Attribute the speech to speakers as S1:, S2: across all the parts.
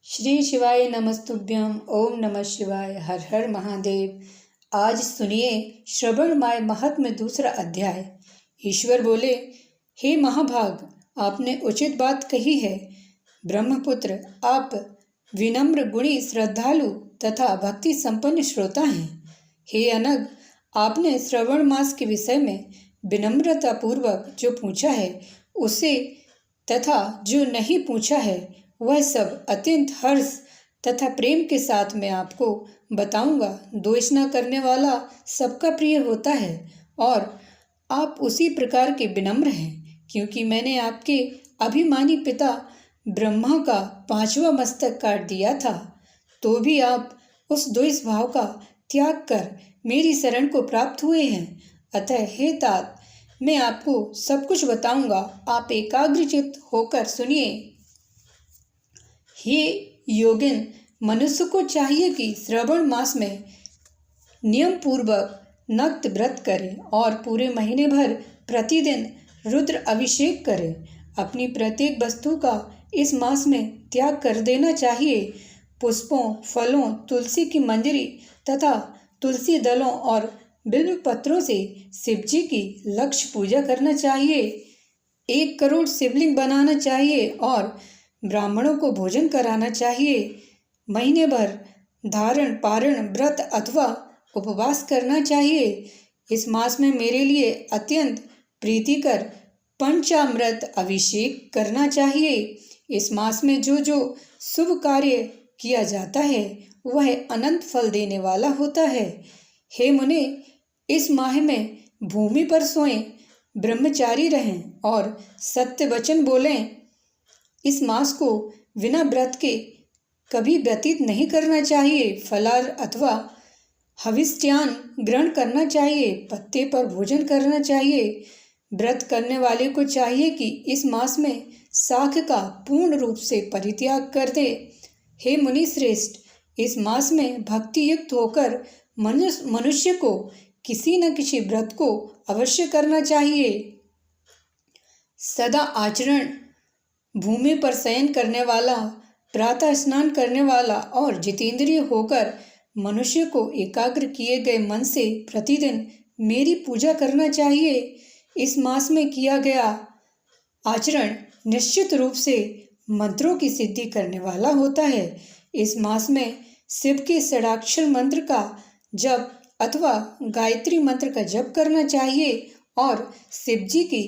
S1: श्री शिवाय नमस्तुभ्यम। ओम नमः शिवाय। हर हर महादेव। आज सुनिए श्रवण माय महात्म्य दूसरा अध्याय। ईश्वर बोले, हे महाभाग, आपने उचित बात कही है। ब्रह्मपुत्र, आप विनम्र, गुणी, श्रद्धालु तथा भक्ति संपन्न श्रोता हैं। हे अनग, आपने श्रवण मास के विषय में विनम्रता पूर्वक जो पूछा है उसे तथा जो नहीं पूछा है वह सब अत्यंत हर्ष तथा प्रेम के साथ मैं आपको बताऊंगा। दोष न करने वाला सबका प्रिय होता है और आप उसी प्रकार के विनम्र हैं, क्योंकि मैंने आपके अभिमानी पिता ब्रह्मा का 5वां मस्तक काट दिया था, तो भी आप उस द्वेष भाव का त्याग कर मेरी शरण को प्राप्त हुए हैं। अतः हे तात, मैं आपको सब कुछ बताऊंगा, आप एकाग्रचित्त होकर सुनिए। हे योगिन, मनुष्य को चाहिए कि श्रवण मास में नियम पूर्वक नक्त व्रत करे और पूरे महीने भर प्रतिदिन रुद्र अभिषेक करे। अपनी प्रत्येक वस्तु का इस मास में त्याग कर देना चाहिए। पुष्पों, फलों, तुलसी की मंजरी तथा तुलसी दलों और बिल्व पत्रों से शिवजी की लक्ष्य पूजा करना चाहिए। 1 करोड़ शिवलिंग बनाना चाहिए और ब्राह्मणों को भोजन कराना चाहिए। महीने भर धारण, पारण, व्रत अथवा उपवास करना चाहिए। इस मास में मेरे लिए अत्यंत प्रीतिकर पंचामृत अभिषेक करना चाहिए। इस मास में जो जो शुभ कार्य किया जाता है वह अनंत फल देने वाला होता है। हे मुने, इस माह में भूमि पर सोएं, ब्रह्मचारी रहें और सत्य वचन बोलें। इस मास को बिना व्रत के कभी व्यतीत नहीं करना चाहिए। फलाहार अथवा हविष्यान्न ग्रहण करना चाहिए। पत्ते पर भोजन करना चाहिए। व्रत करने वाले को चाहिए कि इस मास में शाक का पूर्ण रूप से परित्याग कर दे। हे मुनि श्रेष्ठ, इस मास में भक्ति युक्त होकर मनुष्य को किसी न किसी व्रत को अवश्य करना चाहिए। सदा आचरण, भूमि पर शयन करने वाला, प्रातः स्नान करने वाला और जितेंद्रिय होकर मनुष्य को एकाग्र किए गए मन से प्रतिदिन मेरी पूजा करना चाहिए। इस मास में किया गया आचरण निश्चित रूप से मंत्रों की सिद्धि करने वाला होता है। इस मास में शिव के षडाक्षर मंत्र का जप अथवा गायत्री मंत्र का जप करना चाहिए और शिवजी की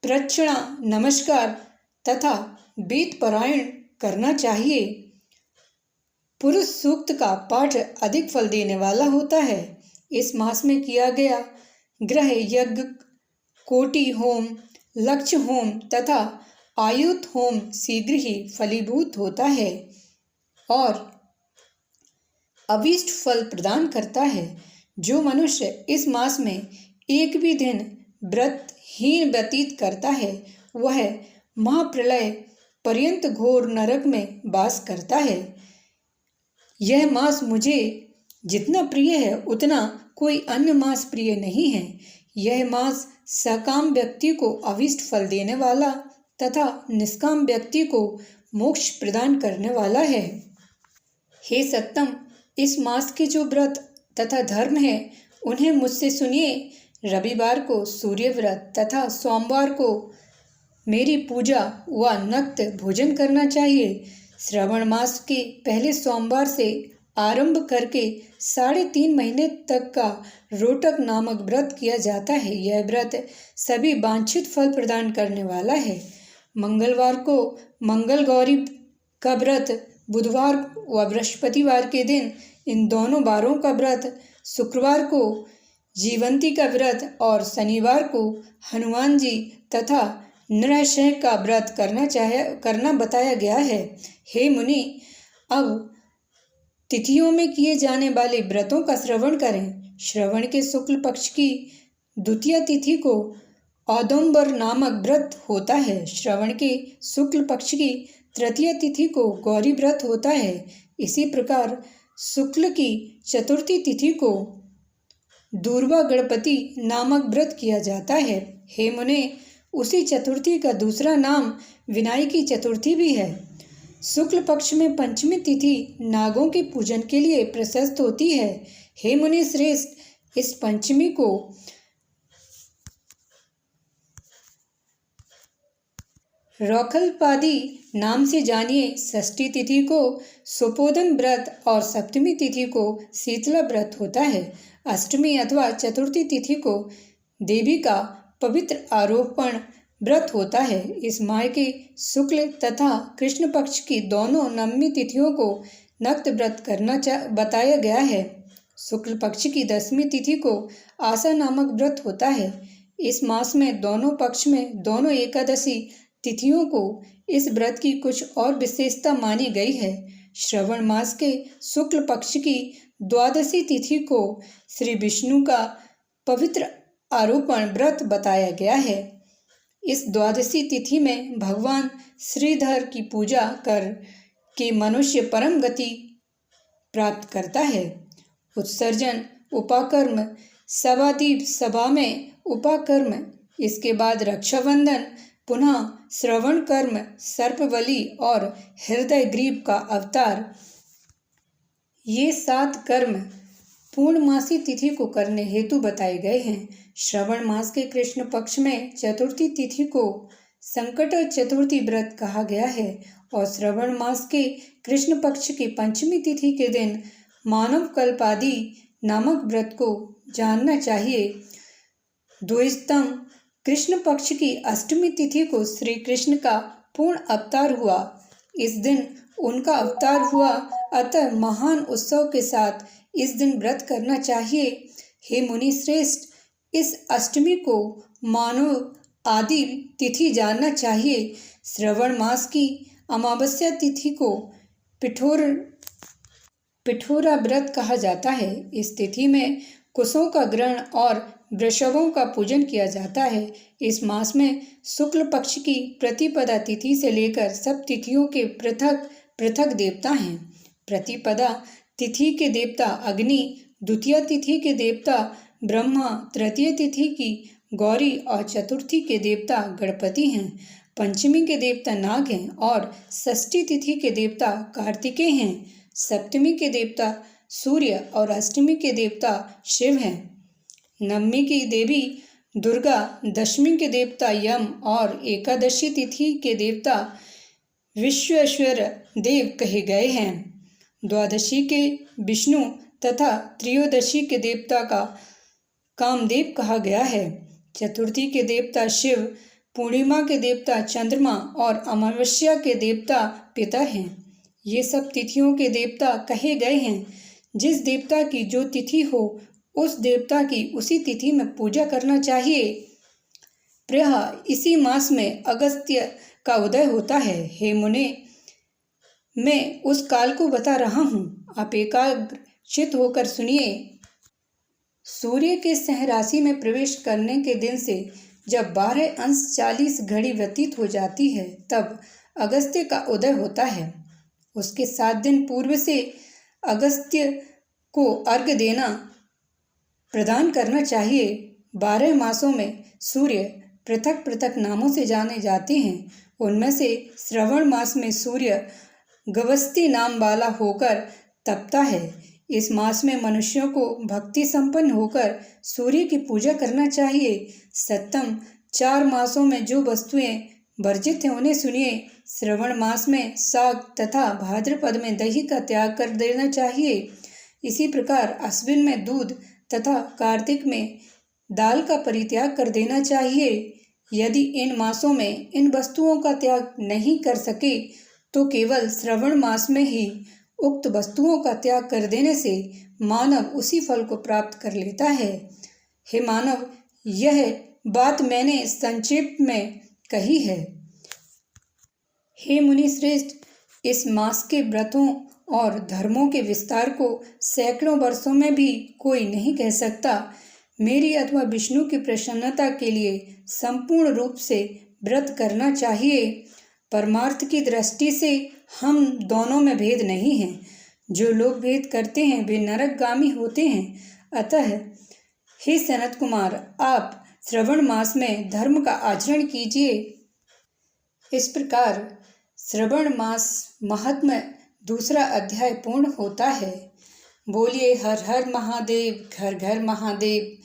S1: प्रदक्षिणा, नमस्कार तथा वेद पारायण करना चाहिए। पुरुष सूक्त का पाठ अधिक फल देने वाला होता है। इस मास में किया गया ग्रह यज्ञ, कोटि होम, लक्ष्य होम तथा आयुत होम शीघ्र ही फलीभूत होता है और अभीष्ट फल प्रदान करता है। जो मनुष्य इस मास में एक भी दिन व्रतहीन व्यतीत करता है वह महाप्रलय पर्यंत घोर नरक में वास करता है। यह मास मुझे जितना प्रिय है उतना कोई अन्य मास प्रिय नहीं है। यह मास सकाम व्यक्ति को अभीष्ट फल देने वाला तथा निष्काम व्यक्ति को मोक्ष प्रदान करने वाला है। हे सत्तम, इस मास के जो व्रत तथा धर्म है उन्हें मुझसे सुनिए। रविवार को सूर्य व्रत तथा सोमवार को मेरी पूजा व नक्त भोजन करना चाहिए। श्रवण मास के पहले सोमवार से आरंभ करके 3.5 महीने तक का रोटक नामक व्रत किया जाता है। यह व्रत सभी वांछित फल प्रदान करने वाला है। मंगलवार को मंगल गौरी का व्रत, बुधवार व बृहस्पतिवार के दिन इन दोनों वारों का व्रत, शुक्रवार को जीवंती का व्रत और शनिवार को हनुमान जी तथा नृसिंह का व्रत करना बताया गया है। हे मुनि, अब तिथियों में किए जाने वाले व्रतों का श्रवण करें। श्रवण के शुक्ल पक्ष की द्वितीय तिथि को औदुंबर नामक व्रत होता है। श्रवण के शुक्ल पक्ष की तृतीय तिथि को गौरी व्रत होता है। इसी प्रकार शुक्ल की चतुर्थी तिथि को दूर्वा गणपति नामक व्रत किया जाता है। हे मुने, उसी चतुर्थी का दूसरा नाम विनायकी चतुर्थी भी है। शुक्ल पक्ष में पंचमी तिथि नागों के पूजन के लिए प्रशस्त होती है। हे मुनि श्रेष्ठ, इस पंचमी को रौखलपादी नाम से जानिए। षष्ठी तिथि को सुपोधन व्रत और सप्तमी तिथि को शीतला व्रत होता है। अष्टमी अथवा चतुर्थी तिथि को देवी का पवित्र आरोपण व्रत होता है। इस माह के शुक्ल तथा कृष्ण पक्ष की दोनों नवमी तिथियों को नक्त व्रत करना बताया गया है। शुक्ल पक्ष की 10वीं तिथि को आशा नामक व्रत होता है। इस मास में दोनों पक्ष में दोनों एकादशी तिथियों को इस व्रत की कुछ और विशेषता मानी गई है। श्रवण मास के शुक्ल पक्ष की द्वादशी तिथि को श्री विष्णु का पवित्र आरोपण व्रत बताया गया है। इस द्वादशी तिथि में भगवान श्रीधर की पूजा कर के मनुष्य परम गति प्राप्त करता है। उत्सर्जन, उपाकर्म, सभादीप, सभा में उपाकर्म, इसके बाद रक्षाबंधन, पुनः श्रवण कर्म, सर्पबलि और हृदय ग्रीव का अवतार, ये 7 कर्म पूर्णमासी तिथि को करने हेतु बताए गए हैं। श्रवण मास के कृष्ण पक्ष में चतुर्थी तिथि को संकट चतुर्थी व्रत कहा गया है और श्रवण मास के कृष्ण पक्ष की पंचमी तिथि के दिन मानव कल्पादि नामक व्रत को जानना चाहिए। द्विजतम कृष्ण पक्ष की अष्टमी तिथि को श्री कृष्ण का पूर्ण अवतार हुआ। इस दिन उनका अवतार हुआ, अतः महान उत्सव के साथ इस दिन व्रत करना चाहिए। हे मुनि श्रेष्ठ, इस अष्टमी को मानव आदि तिथि जानना चाहिए। श्रवण मास की अमावस्या तिथि को पिठोरा व्रत कहा जाता है। इस तिथि में कुशों का ग्रहण और वृषभों का पूजन किया जाता है। इस मास में शुक्ल पक्ष की प्रतिपदा तिथि से लेकर सब तिथियों के पृथक पृथक देवता हैं। प्रतिपदा तिथि के देवता अग्नि, द्वितीय तिथि के देवता ब्रह्मा, तृतीय तिथि की गौरी और चतुर्थी के देवता गणपति हैं। पंचमी के देवता नाग हैं और षष्ठी तिथि के देवता कार्तिकेय हैं। सप्तमी के देवता सूर्य और अष्टमी के देवता शिव हैं। नवमी की देवी दुर्गा, दशमी के देवता यम और एकादशी तिथि के देवता विश्वेश्वर देव कहे गए हैं। द्वादशी के विष्णु तथा त्रयोदशी के देवता का कामदेव कहा गया है। चतुर्थी के देवता शिव, पूर्णिमा के देवता चंद्रमा और अमावस्या के देवता पितर हैं। ये सब तिथियों के देवता कहे गए हैं। जिस देवता की जो तिथि हो उस देवता की उसी तिथि में पूजा करना चाहिए। प्रायः इसी मास में अगस्त्य का उदय होता है। हे मुने, मैं उस काल को बता रहा हूँ, आप एकाग्रचित्त होकर सुनिए। सूर्य के सिंह राशि में प्रवेश करने के दिन से जब 12:40 घड़ी व्यतीत हो जाती है तब अगस्त्य का उदय होता है। उसके 7 दिन पूर्व से अगस्त्य को अर्घ्य देना प्रदान करना चाहिए। 12 मासों में सूर्य पृथक पृथक नामों से जाने जाते हैं। उनमें से श्रवण मास में सूर्य गवस्ती नाम वाला होकर तपता है। इस मास में मनुष्यों को भक्ति संपन्न होकर सूर्य की पूजा करना चाहिए। सप्तम 4 मासों में जो वस्तुएं वर्जित हैं उन्हें सुनिए। श्रवण मास में साग तथा भाद्रपद में दही का त्याग कर देना चाहिए। इसी प्रकार अश्विन में दूध तथा कार्तिक में दाल का परित्याग कर देना चाहिए। यदि इन मासों में इन वस्तुओं का त्याग नहीं कर सके तो केवल श्रवण मास में ही उक्त वस्तुओं का त्याग कर देने से मानव उसी फल को प्राप्त कर लेता है। हे मानव, यह बात मैंने संक्षेप में कही है। हे मुनि श्रेष्ठ, इस मास के व्रतों और धर्मों के विस्तार को सैकड़ों वर्षों में भी कोई नहीं कह सकता। मेरी अथवा विष्णु की प्रसन्नता के लिए संपूर्ण रूप से व्रत करना चाहिए। परमार्थ की दृष्टि से हम दोनों में भेद नहीं है। जो लोग भेद करते हैं वे नरकगामी होते हैं। अतः हे सनत कुमार, आप श्रवण मास में धर्म का आचरण कीजिए। इस प्रकार श्रवण मास महात्म्य दूसरा अध्याय पूर्ण होता है। बोलिए हर हर महादेव, घर घर महादेव।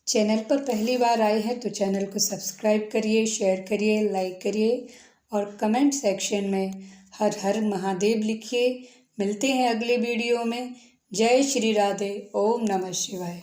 S1: चैनल पर पहली बार आए हैं तो चैनल को सब्सक्राइब करिए, शेयर करिए, लाइक करिए और कमेंट सेक्शन में हर हर महादेव लिखिए। मिलते हैं अगले वीडियो में। जय श्री राधे। ओम नमः शिवाय।